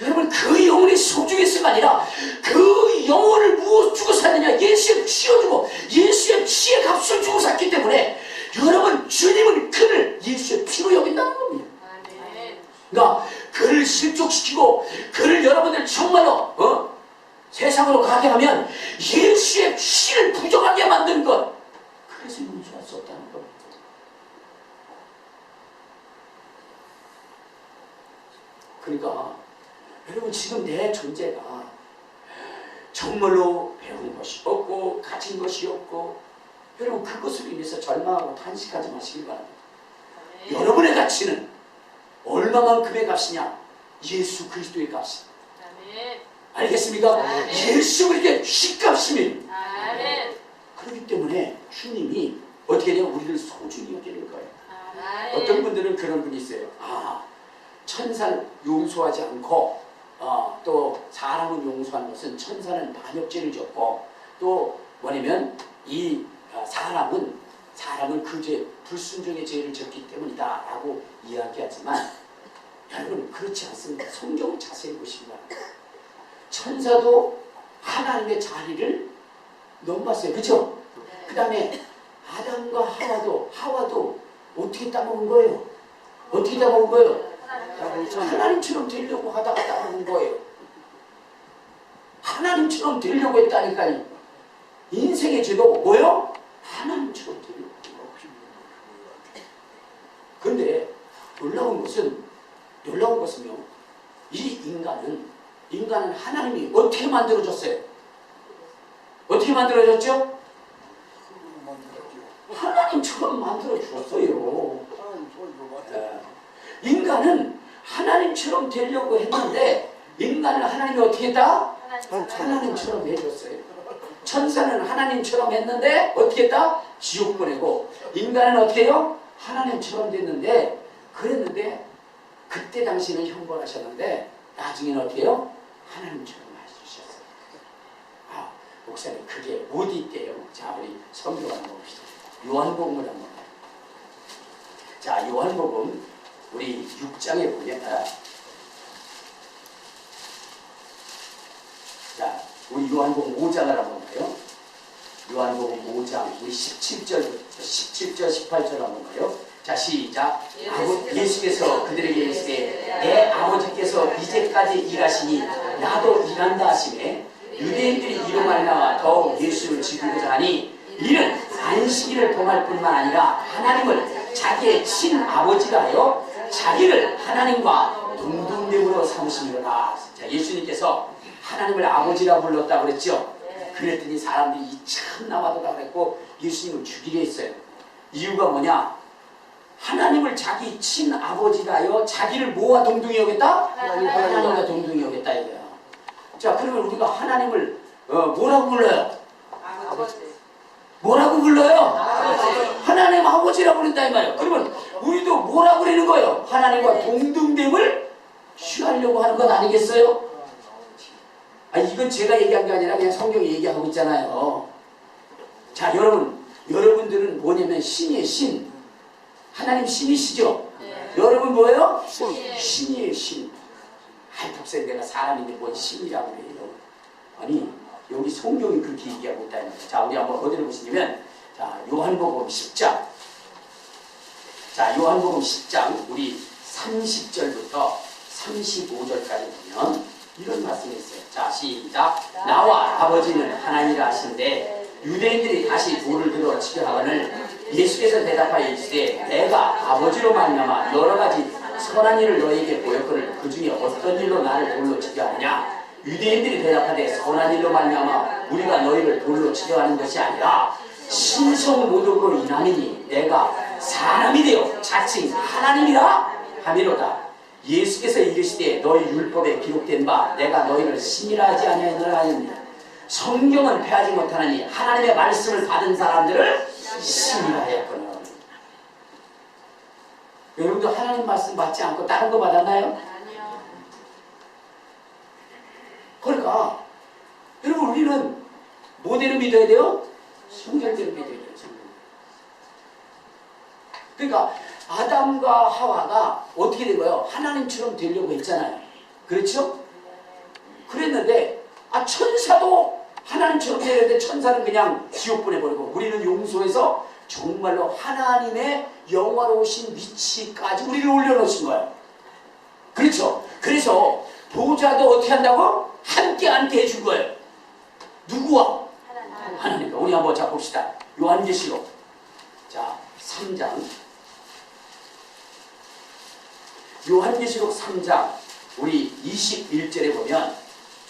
여러분, 그 영혼이 소중했을 아니라 그 영혼을 무엇 주고 샀느냐? 예수의 피를 주고 예수의 피의 값을 주고 샀기 때문에 여러분, 주님은 그를 예수의 피로 여긴다는 겁니다. 그러니까 그를 실족시키고 그를 여러분들 정말로 세상으로 가게 하면 예수의 피를 부정하게 만드는 것, 그래서 용서할 수 없다는 겁니다. 그러니까 여러분, 지금 내 존재가 정말로 배운 것이 없고 가진 것이 없고 여러분, 그것으로 인해서 절망하고 탄식하지 마시길 바랍니다. 여러분의 가치는 얼마만큼의 값이냐? 예수 그리스도의 값입니다. 알겠습니까? 예수 그리스도의 피값입니다. 그렇기 때문에 주님이 어떻게 해야 우리를 소중히 여기는 거예요. 어떤 분들은 그런 분이 있어요. 천사를 용서하지 않고 또 사람을 용서하는 것은 천사는 반역죄를 졌고 또 뭐냐면 이 사람은 그 죄, 불순종의 죄를 졌기 때문이다 라고 이야기하지만 여러분, 그렇지 않습니다. 성경을 자세히 보시기 바랍니다. 천사도 하나님의 자리를 넘봤어요. 그렇죠? 그 다음에 아담과 하와도 어떻게 따먹은 거예요? 어떻게 따먹은 거예요? 하나님처럼 되려고 하다가 따먹은 거예요. 하나님처럼 되려고 했다니까요. 인생의 죄도 뭐요? 하나님처럼 되려고 한 거예요. 그런데 놀라운 것은요, 이 인간은 하나님이 어떻게 만들어졌어요? 어떻게 만들어졌죠? 하나님처럼 만들어줬어요. 인간은 하나님처럼 되려고 했는데 인간을 하나님이 어떻게 했다? 하나님처럼 해줬어요. 천사는 하나님처럼 했는데 어떻게 했다? 지옥 보내고, 인간은 어떻게 해요? 하나님처럼 됐는데, 그랬는데 그때 당시에는 형벌하셨는데 나중에는 어떻게 해요? 하나님처럼 해주셨어요. 목사님, 그게 어디 있대요? 자, 우리 성경 한번 봅시다. 요한복음을 한번 봐요. 자, 요한복음 우리 6장에 보면 자, 우리 요한복음 5장을 한번 봐요. 요한복음 5장 우리 17절 18절 한번 봐요. 자, 시작. 예수께서 그들에게 이르시되 내 아버지께서 이제까지 일하시니 나도 일한다 하시매, 유대인들이 이로 말미암아 더욱 예수를 죽이고자 하니 이는 안식일을 범할 뿐만 아니라 하나님을 자기의 친아버지라 하여 자기를 하나님과 동등됨으로 삼으심이로다. 자, 예수님께서 하나님을 아버지라 불렀다고 그랬죠. 그랬더니 사람들이 이 참나마도라 그랬고 예수님을 죽이려 했어요. 이유가 뭐냐? 하나님을 자기 친아버지라 하여 자기를 뭐와 동등히 여겼다? 하나님과 동등히 여겼다 이거야. 자, 그러면 우리가 하나님을 뭐라고 불러요? 아버지. 뭐라고 불러요? 아버지. 하나님 아버지라고 부른다 이 말이에요. 그러면 우리도 뭐라고 그러는 거예요? 하나님과 동등됨을 취하려고 하는 것 아니겠어요? 이건 제가 얘기한 게 아니라 그냥 성경이 얘기하고 있잖아요. 자, 여러분들은 뭐냐면 신이에요. 신. 하나님 신이시죠? 여러분 뭐예요? 신이에요. 신. 목사님, 내가 사람인데 뭔 신이라고 그래요? 아니, 여기 성경이 그렇게 얘기하고 있다는 거예요. 자, 우리 한번 어디를 보시냐면, 자, 요한복음 10장. 자, 요한복음 10장 우리 30절부터 35절까지 보면 이런 말씀이 있어요. 자, 시작. 나와 아버지는 하나님이라 하신데 유대인들이 다시 돌을 들어 치려 하거늘 예수께서 대답하여 이르시되 내가 아버지로 말미암아 여러 가지 선한 일을 너희에게 보였거늘 그 중에 어떤 일로 나를 돌로 치려 하느냐. 유대인들이 대답하되 선한 일로 말미암아 우리가 너희를 돌로 치려 하는 것이 아니라 신성 모독으로 인함이니 내가 사람이 되어 자칭 하나님이라 하미로다. 예수께서 이르시되 너희 율법에 기록된 바 내가 너희를 신이라 하지 아니하느라 하였느니 성경은 패하지 못하느니 하나님의 말씀을 받은 사람들을 신이라 하였거늘. 여러분도 하나님 말씀 받지 않고 다른 거 받았나요? 아니요. 그러니까 여러분 우리는 뭐대로 믿어야 돼요? 성경대로 믿어야 돼요. 성경. 그러니까 아담과 하와가 어떻게 된 거예요? 하나님처럼 되려고 했잖아요. 그렇죠? 그랬는데 천사도 하나님처럼 되는데 천사는 그냥 지옥 보내버리고 우리는 용서해서 정말로 하나님의 영화로우신 위치까지 우리를 올려놓으신 거예요. 그렇죠? 그래서 보좌도 어떻게 한다고? 함께 앉게 해준 거예요. 누구와? 하나님과. 우리 한번 자 봅시다. 요한계시록 자 3장 요한계시록 3장 우리 21절에 보면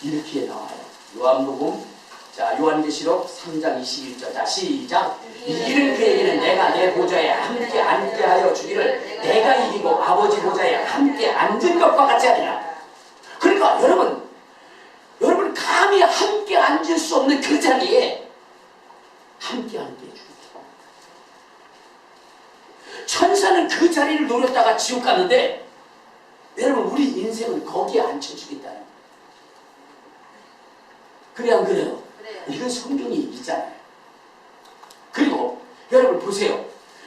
이렇게 나와요. 요한복음 자 요한계시록 3장 21절 자 시작. 이기는 그에게는 내가 내 보좌에 함께 앉게 하여 주기를 내가 이기고 아버지 보좌에 함께 앉은 것과 같이 하리라. 그러니까 여러분 감히 함께 앉을 수 없는 그 자리에 함께 앉게 해주겠다. 천사는 그 자리를 노렸다가 지옥 갔는데 여러분 우리 인생은 거기에 앉혀주겠다는 거예요. 그래 안 그래요? 이건 성경이 있잖아요. 그리고 여러분 보세요.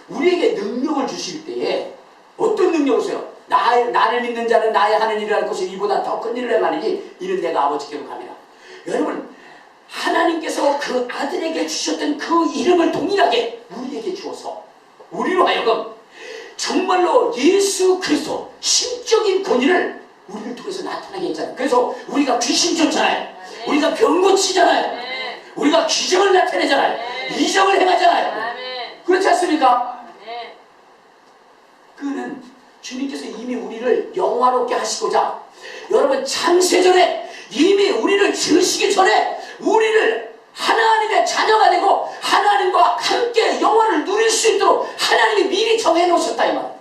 우리에게 능력을 주실 때에 어떤 능력을 주세요? 나를 믿는 자는 나의 하는 일을 할 것이 이보다 더 큰 일을 행하느니 이는 내가 아버지께로 감이라. 여러분 하나님께서 그 아들에게 주셨던 그 이름을 동일하게 우리에게 주어서 우리로 하여금 정말로 예수 그리스도 신적인 권위를 우리를 통해서 나타나게 했잖아요. 그래서 우리가 귀신 쫓잖아요. 우리가 병 고치잖아요. 우리가 기적을 나타내잖아요. 이적을 행하잖아요. 그렇지 않습니까? 그는 주님께서 이미 우리를 영화롭게 하시고자 여러분 창세전에 이미 우리를 지으시기 전에 우리를 하나님의 자녀가 되고 하나님과 함께 영화를 누릴 수 있도록 하나님이 미리 정해 놓으셨다 이 말.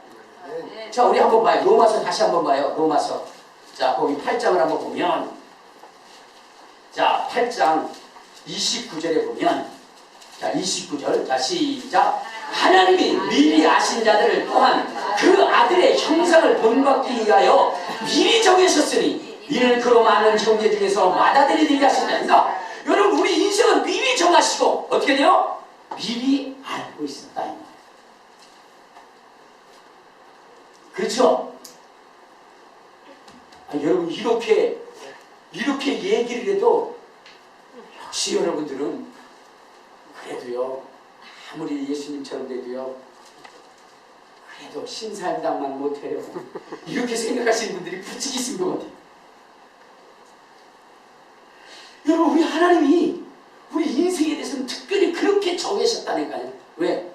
자 우리 한번 봐요. 로마서 다시 한번 봐요. 로마서 자 거기 8장을 한번 보면 자 8장 29절에 보면 자 29절 자 시작. 하나님이 미리 아신 자들을 또한 그 아들의 형상을 본받기 위하여 미리 정하셨으니 이는 그로 많은 형제 중에서 맏아들이 하신다. 그러니까 여러분 우리 인생은 미리 정하시고 어떻게 돼요? 미리 알고 있었다 이 말. 그렇죠? 여러분 이렇게 얘기를 해도 역시 여러분들은 그래도요 아무리 예수님처럼 돼도요 그래도 신사임당만 못해요 이렇게 생각하시는 분들이 부쩍 있은 것 같아요. 여러분 우리 하나님이 우리 인생에 대해서는 특별히 그렇게 정하셨다니까요. 왜?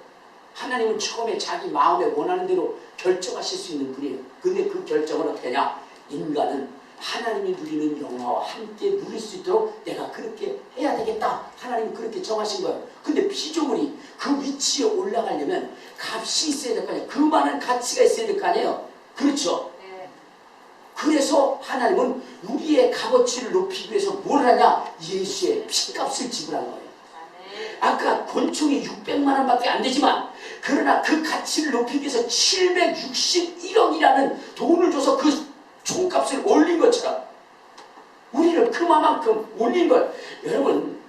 하나님은 처음에 자기 마음에 원하는 대로 결정하실 수 있는 분이에요. 근데 그 결정은 어떻게 하냐? 인간은 하나님이 누리는 영화와 함께 누릴 수 있도록 내가 그렇게 해야 되겠다. 하나님은 그렇게 정하신 거예요. 근데 피조물이 그 위치에 올라가려면 값이 있어야 될 거 아니에요. 그 많은 가치가 있어야 될 거 아니에요. 그렇죠? 그래서 하나님은 우리의 값어치를 높이기 위해서 뭘 하냐? 예수의 피값을 지불한 거예요. 아까 권총이 600만 원밖에 안 되지만 그러나 그 가치를 높이기 위해서 761억이라는 돈을 줘서 그 총값을 올린 것처럼 우리를 그만큼 올린 걸. 여러분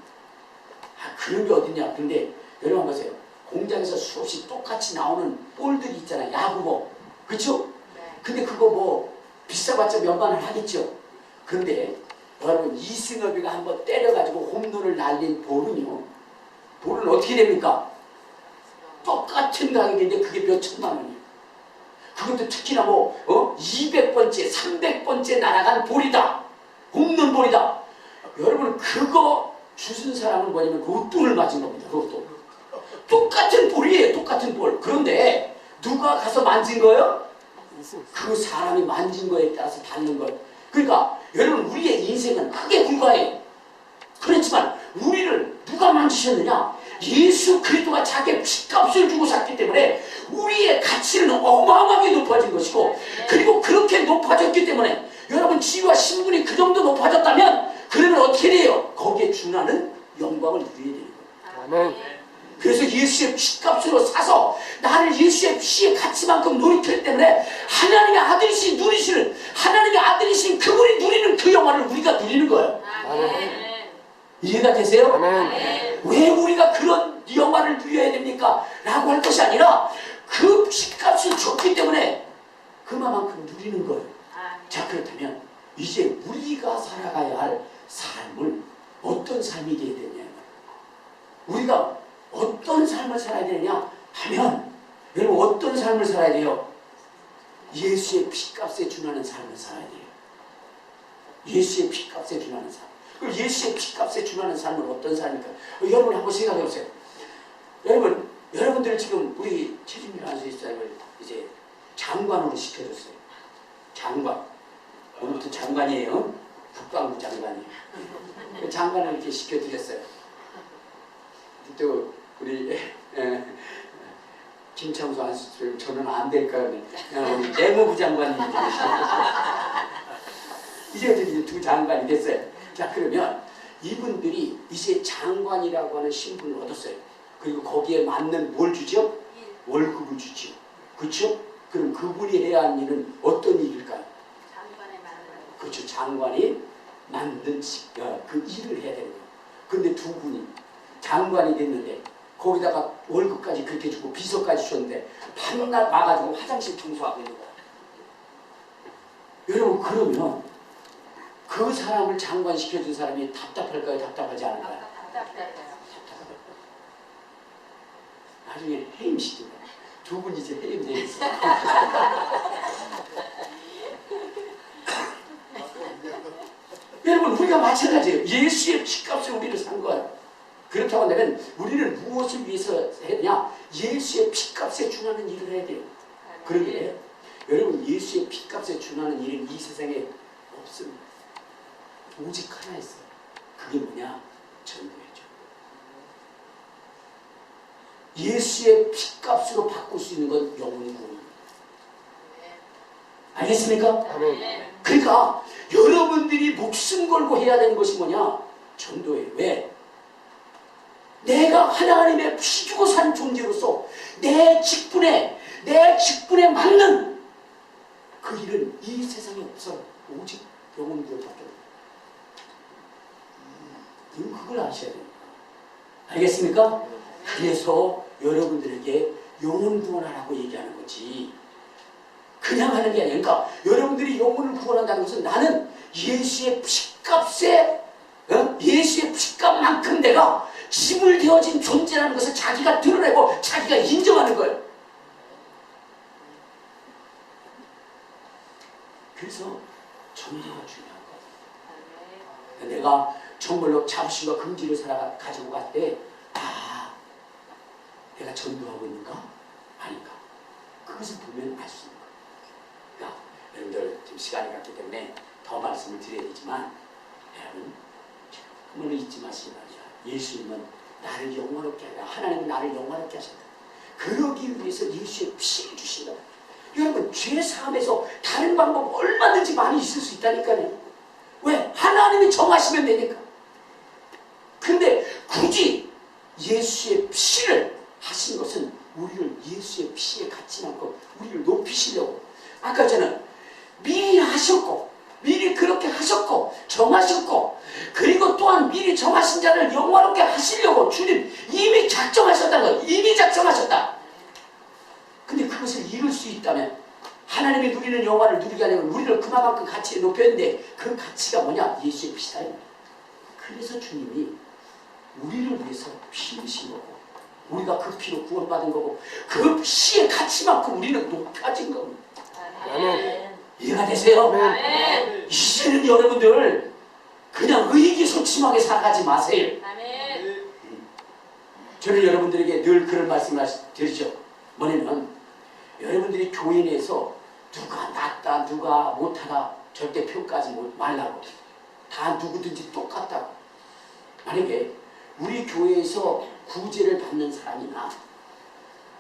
그런 게 어딨냐. 근데 여러분 보세요. 공장에서 수없이 똑같이 나오는 볼들이 있잖아요. 야구공. 그렇죠? 근데 그거 뭐 비싸봤자 몇만 원 하겠죠. 그런데 여러분 이승엽이가 한번 때려가지고 홈런을 날린 볼은요. 볼은 어떻게 됩니까? 똑같은 가격인데 그게 몇 천만 원이에요. 그것도 특히나 200번째, 300번째 날아간 볼이다. 홈런 볼이다. 여러분 그거 주신 사람은 뭐냐면 로또를 맞은 겁니다. 로또. 똑같은 볼이에요. 똑같은 볼. 그런데 누가 가서 만진 거예요? 그 사람이 만진 거에 따라서 받는 거예요. 그러니까 여러분 우리의 인생은 크게 불과해요. 그렇지만 우리를 누가 만지셨느냐? 예수 그리스도가 자기의 피값을 주고 샀기 때문에 우리의 가치는 어마어마하게 높아진 것이고, 그리고 그렇게 높아졌기 때문에 여러분 지위와 신분이 그 정도 높아졌다면 그러면 어떻게 돼요? 거기에 준하는 영광을 누려야 되는 거예요. 아멘. 그래서 예수의 피값으로 사서 나를 예수의 피의 가치만큼 누렸기 때문에 하나님의 아들이신 누리시는, 하나님의 아들이신 그분이 누리는 그 영광을 우리가 누리는 거예요. 아멘. 이해가 되세요? 아멘. 왜 우리가 그런 영광을 누려야 됩니까? 라고 할 것이 아니라 그 피값을 줬기 때문에 그만큼 누리는 거예요. 자, 그렇다면 이제 우리가 살아가야 할 삶을 어떤 삶이 되어야 되냐, 우리가 어떤 삶을 살아야 되느냐 하면, 여러분 어떤 삶을 살아야 돼요? 예수의 피값에 준하는 삶을 살아야 돼요. 예수의 피값에 준하는 삶. 그럼 예수의 피값에 준하는 삶은 어떤 삶입니까? 여러분 한번 생각해 보세요. 여러분들 지금 우리 최진민 아저씨를 이제 장관으로 시켜줬어요. 장관. 오늘부터 장관이에요. 국방부 장관이에요. 장관을 이렇게 시켜드렸어요. 또 우리 김창수 아저씨 저는 안 될까 하면 내무부 장관이 이제 두 장관이 됐어요. 자, 그러면 이분들이 이제 장관이라고 하는 신분을 얻었어요. 그리고 거기에 맞는 뭘 주죠? 월급을 주죠. 그렇죠? 그럼 그분이 해야 하는 일은 어떤 일일까요? 그렇죠. 장관이 만든 그 일을 해야 되는 거예요. 그런데 두 분이 장관이 됐는데 거기다가 월급까지 그렇게 주고 비서까지 줬는데 밤낮 와가지고 화장실 청소하고 있는 거야. 여러분 그러면 그 사람을 장관 시켜준 사람이 답답할까요? 답답하지 않을까요? 답답해요. 나중에 해임시키는 거야. 두 분 이제 해임돼 있어. 여러분 우리가 마찬가지예요. 예수의 피값을 우리를 산 거예요. 그렇다고 한다면 우리는 무엇을 위해서 해야 되냐? 예수의 피값에 준하는 일을 해야 돼요. 그런데 여러분 예수의 피값에 준하는 일은 이 세상에 없습니다. 오직 하나 있어요. 그게 뭐냐? 전도예죠. 예수의 피값으로 바꿀 수 있는 건 영혼 구원입니다. 알겠습니까? 그러니까 여러분들이 목숨 걸고 해야 되는 것이 뭐냐? 전도예요. 왜? 내가 하나님의 피 주고 산 존재로서 내 직분에 맞는 그 일은 이 세상에 없어요. 오직 영혼 구원밖에 없어요. 그걸 아셔야 됩니다. 알겠습니까? 그래서 여러분들에게 영혼 구원하라고 얘기하는 거지 그냥 하는 게 아니라, 그러니까 여러분들이 영혼을 구원한다는 것은 나는 예수의 피값에 예수의 피값만큼 내가 짐을 되어진 존재라는 것을 자기가 드러내고 자기가 인정하는 거예요. 그래서 전도가 중요한 거예요. 내가 정말로 자부심과 긍지를 가지고 갈 때 내가 전도하고 있는가? 아닌가? 그것을 보면 알 수 있는 거예요. 그러니까 여러분들 지금 시간이 갔기 때문에 더 말씀을 드려야 되지만, 여러분 그분을 잊지 마시기 바랍니다. 예수님은 나를 영화롭게 하라. 하나님은 나를 영화롭게 하신다. 그러기 위해서 예수의 피를 주신다. 여러분 죄 사함에서 다른 방법 얼마든지 많이 있을 수 있다니까요. 왜? 하나님이 정하시면 되니까. 근데 굳이 예수의 피를 하신 것은 우리를 예수의 피의 가치만큼 우리를 높이시려고. 아까 저는 미리 하셨고, 미리 그렇게 하셨고 정하셨고, 그리고 또한 미리 정하신 자를 영화롭게 하시려고 주님 이미 작정하셨다는 거예요. 이미 작정하셨다. 근데 그것을 이룰 수 있다면, 하나님이 누리는 영화를 누리게 하려면 우리를 그만큼 가치에 높였는데 그 가치가 뭐냐? 예수의 피다. 그래서 주님이 우리를 위해서 피 흘리신 거고, 우리가 그 피로 구원받은 거고, 그 피의 가치만큼 우리는 높아진 겁니다. 아멘. 이해가 되세요? 아멘. 이제는 여러분들 그냥 의기소침하게 살아가지 마세요. 아멘. 저는 여러분들에게 늘 그런 말씀을 드리죠. 뭐냐면 여러분들이 교회 내에서 누가 낫다 누가 못하다 절대 평가하지 말라고. 다 누구든지 똑같다고. 만약에 우리 교회에서 구제를 받는 사람이나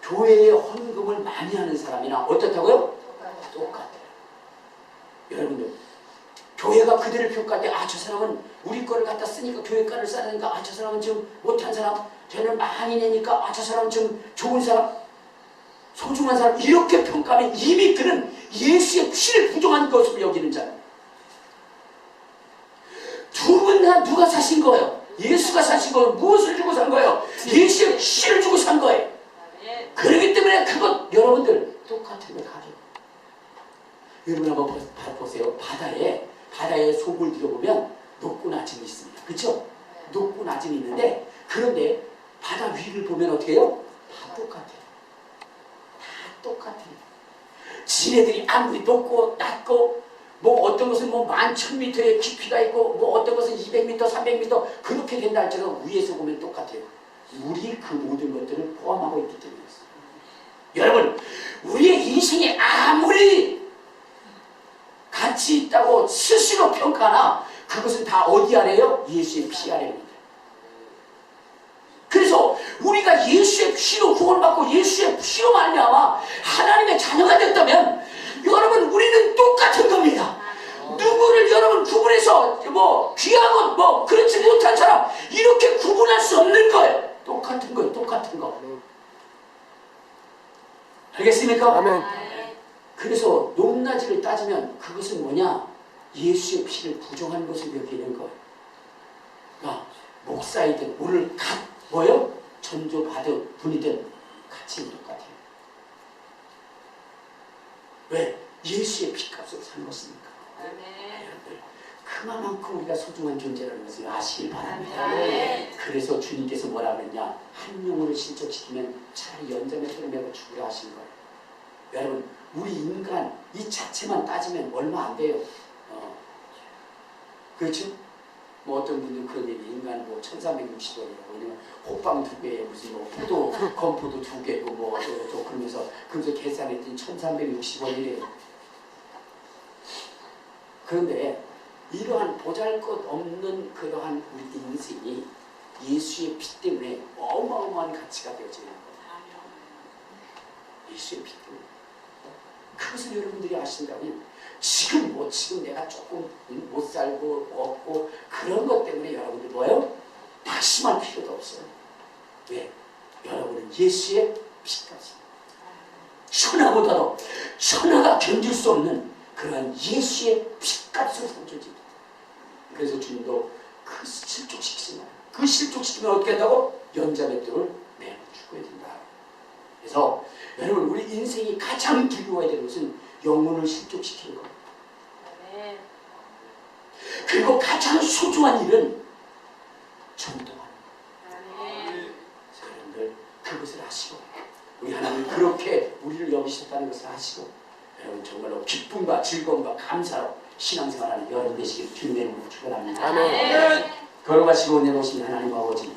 교회에 헌금을 많이 하는 사람이나 어떻다고요? 똑같아요. 여러분들 교회가 그들을 평가할 때 아 저 사람은 우리 거를 갖다 쓰니까 교회가를 써야되니까 아 저 사람은 좀 못한 사람 쟤는 많이 내니까 아 저 사람은 좀 좋은 사람 소중한 사람 이렇게 평가하면 이미 그는 예수의 피를 부정한 것으로 여기는 자는 두 분 다 누가 사신 거예요? 예수가 사신 거예요? 무엇을 주고 산 거예요? 예수의 피를 주고 산 거예요. 그렇기 때문에 그것 여러분들 똑같은 걸 가져. 여러분 한번 보세요. 바다에 속을 들어보면 높고 낮음이 있습니다. 그렇죠? 높고 낮음이 있는데 그런데 바다 위를 보면 어떻게 해요? 다 똑같아요. 다 똑같아요. 지네들이 아무리 높고 낮고 뭐 어떤 것은 뭐 11,000m의 깊이가 있고 뭐 어떤 것은 200m, 300m 그렇게 된다 할지라도 위에서 보면 똑같아요. 물이 그 모든 것들을 포함하고 있기 때문이었어요. 여러분 우리의 인생에 아무리 가치 있다고 스스로 평가하나 그것은 다 어디 아래요? 예수의 피 아래입니다. 그래서 우리가 예수의 피로 구원받고 예수의 피로 말미암아 하나님의 자녀가 됐다면 여러분 우리는 똑같은 겁니다. 누구를 여러분 구분해서 뭐 귀하고 뭐 그렇지 못한 사람 이렇게 구분할 수 없는 거예요. 똑같은 거예요. 똑같은 거. 알겠습니까? 아멘. 그래서 높낮이를 따지면 그것은 뭐냐? 예수의 피를 부정한 것을 여기는 거예요. 그러니까 목사이든 오늘 뭐요? 전조받은 분이든 같이 똑같아요. 왜? 예수의 피값으로 산 것이니까. 여러분들 그만큼 우리가 소중한 존재라는 것을 아시길 바랍니다. 그래서 주님께서 뭐라 그랬냐? 한 영혼을 신적시키면 차라리 연장의 메고 죽으라 하신 거예요. 여러분 우리 인간 이 자체만 따지면 얼마 안 돼요. 그렇죠? 뭐 어떤 분들 그런 얘기 인간 뭐 1360원이라고 그러면 호빵 2개에 무슨 뭐 포도 건포도 2개고 뭐 그러면서 계산했더니 1360원이래요. 그런데 이러한 보잘것없는 그러한 우리 인생이 예수의 피 때문에 어마어마한 가치가 되어지는 거예요. 예수의 피 때문에. 그것을 여러분들이 아신다면 지금 내가 조금 못 살고 없고 그런 것 때문에 여러분들 뭐예요? 낙심할 필요도 없어요. 왜? 여러분은 예수의 피값입니다. 천하보다도 천하가 견딜 수 없는 그러한 예수의 피값을 상존입니다. 그래서 주님도 그 실족시키지만 그 실족시키면 어떻게 한다고? 연자맷돌을 매고 죽어야 된다. 그래서 여러분 우리 인생이 가장 두려워야 되는 것은 영혼을 실족시키는 겁니다. 그리고 가장 소중한 일은 전도하는 겁니다. 여러분들 그것을 아시고 우리 하나님 그렇게 우리를 여기셨다는 것을 아시고 여러분 정말로 기쁨과 즐거움과 감사로 신앙생활하는 여러분 되시길 주님의 이름으로 축원합니다. 아멘. 걸어가시고 내놓으신 하나님 아버지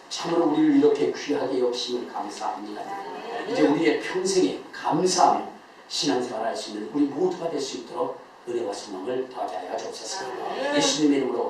참으로 우리를 이렇게 귀하게 여기심을 감사합니다. 이제 우리의 평생에 감사하며 신앙생활할 수 있는 우리 모두가 될 수 있도록 은혜와 소망을 더하게 하여 주옵소서. 예수님의 이름으로